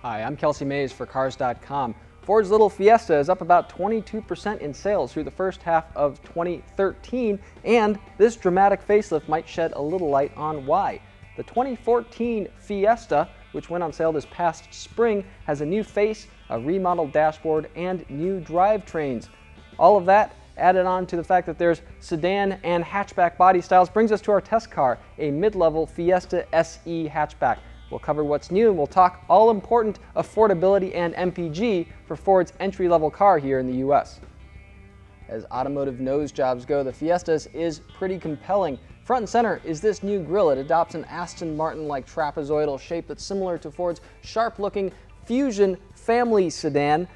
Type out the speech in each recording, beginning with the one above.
Hi, I'm Kelsey Mays for Cars.com. Ford's little Fiesta is up about 22% in sales through the first half of 2013, and this dramatic facelift might shed a little light on why. The 2014 Fiesta, which went on sale this past spring, has a new face, a remodeled dashboard, and new drivetrains. All of that added on to the fact that there's sedan and hatchback body styles brings us to our test car, a mid-level Fiesta SE hatchback. We'll cover what's new and we'll talk all-important affordability and MPG for Ford's entry-level car here in the US. As automotive nose jobs go, the Fiesta is pretty compelling. Front and center is this new grille. It adopts an Aston Martin-like trapezoidal shape that's similar to Ford's sharp-looking Fusion family sedan.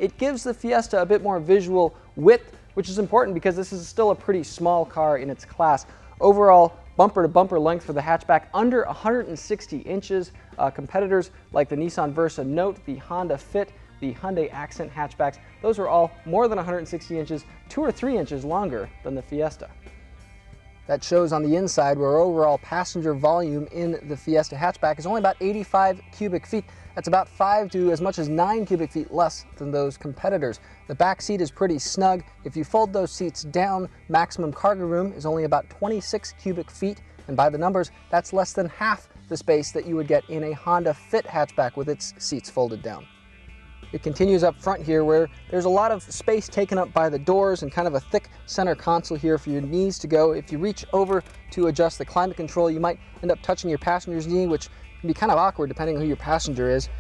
It gives the Fiesta a bit more visual width, which is important because this is still a pretty small car in its class. Overall, bumper-to-bumper length for the hatchback under 160 inches. Competitors like the Nissan Versa Note, the Honda Fit, the Hyundai Accent hatchbacks, those are all more than 160 inches, 2 or 3 inches longer than the Fiesta. That shows on the inside where overall passenger volume in the Fiesta hatchback is only about 85 cubic feet. That's about 5 to as much as 9 cubic feet less than those competitors. The back seat is pretty snug. If you fold those seats down, maximum cargo room is only about 26 cubic feet, and by the numbers, that's less than half the space that you would get in a Honda Fit hatchback with its seats folded down. It continues up front here where there's a lot of space taken up by the doors and kind of a thick center console here for your knees to go. If you reach over to adjust the climate control, you might end up touching your passenger's knee, which can be kind of awkward depending on who your passenger is.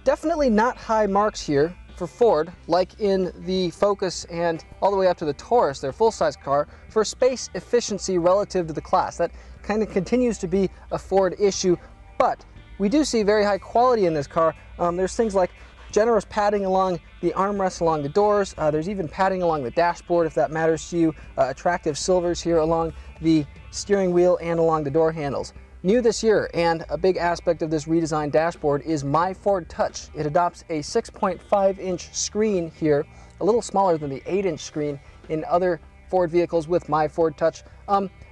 Definitely not high marks here for Ford, like in the Focus and all the way up to the Taurus, their full-size car, for space efficiency relative to the class. That kind of continues to be a Ford issue, but we do see very high quality in this car. There's things like generous padding along the armrests along the doors. There's even padding along the dashboard if that matters to you. Attractive silvers here along the steering wheel and along the door handles. New this year, and a big aspect of this redesigned dashboard, is My Ford Touch. It adopts a 6.5-inch screen here, a little smaller than the 8-inch screen in other Ford vehicles with My Ford Touch.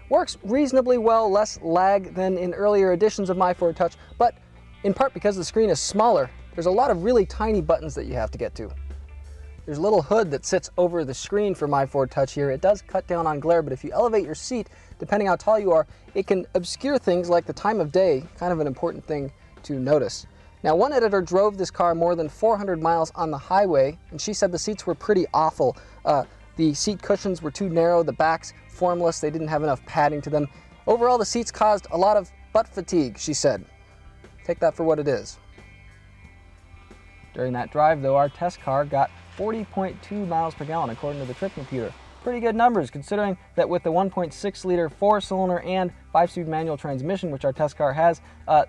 Works reasonably well, less lag than in earlier editions of My Ford Touch, but in part because the screen is smaller, there's a lot of really tiny buttons that you have to get to. There's a little hood that sits over the screen for My Ford Touch here. It does cut down on glare, but if you elevate your seat, depending how tall you are, it can obscure things like the time of day, kind of an important thing to notice. Now, one editor drove this car more than 400 miles on the highway, and she said the seats were pretty awful. The seat cushions were too narrow, the backs formless, they didn't have enough padding to them. Overall, the seats caused a lot of butt fatigue, she said. Take that for what it is. During that drive, though, our test car got 40.2 miles per gallon, according to the trip computer. Pretty good numbers, considering that with the 1.6-liter four-cylinder and 5-speed manual transmission, which our test car has,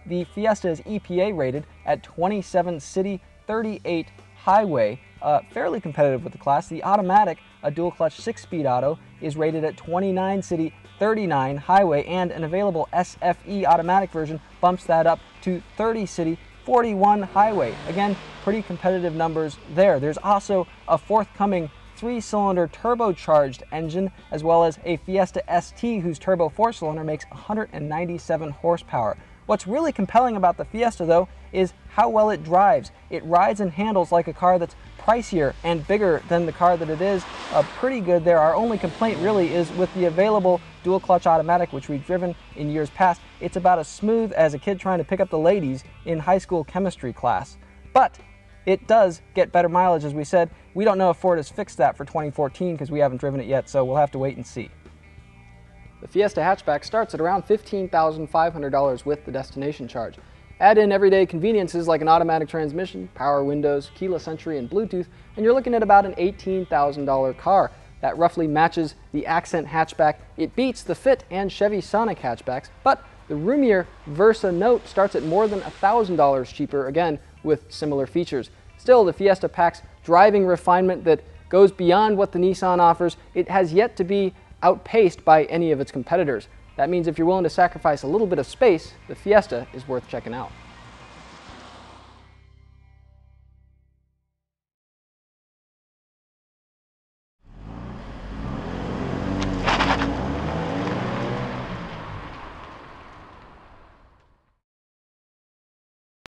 the Fiesta is EPA rated at 27 city, 38 highway, fairly competitive with the class. The automatic, a dual-clutch 6-speed auto, is rated at 29 city, 39 highway, and an available SFE automatic version bumps that up to 30 city, 41 highway. Again, pretty competitive numbers there. There's also a forthcoming 3-cylinder turbocharged engine, as well as a Fiesta ST whose turbo 4-cylinder makes 197 horsepower. What's really compelling about the Fiesta, though, is how well it drives. It rides and handles like a car that's pricier and bigger than the car that it is. Pretty good there. Our only complaint really is with the available dual clutch automatic, which we've driven in years past. It's about as smooth as a kid trying to pick up the ladies in high school chemistry class. But it does get better mileage, as we said. We don't know if Ford has fixed that for 2014 because we haven't driven it yet, so we'll have to wait and see. The Fiesta hatchback starts at around $15,500 with the destination charge. Add in everyday conveniences like an automatic transmission, power windows, keyless entry, and Bluetooth, and you're looking at about an $18,000 car. That roughly matches the Accent hatchback. It beats the Fit and Chevy Sonic hatchbacks, but the roomier Versa Note starts at more than $1,000 cheaper, again, with similar features. Still, the Fiesta packs driving refinement that goes beyond what the Nissan offers. It has yet to be outpaced by any of its competitors. That means if you're willing to sacrifice a little bit of space, the Fiesta is worth checking out.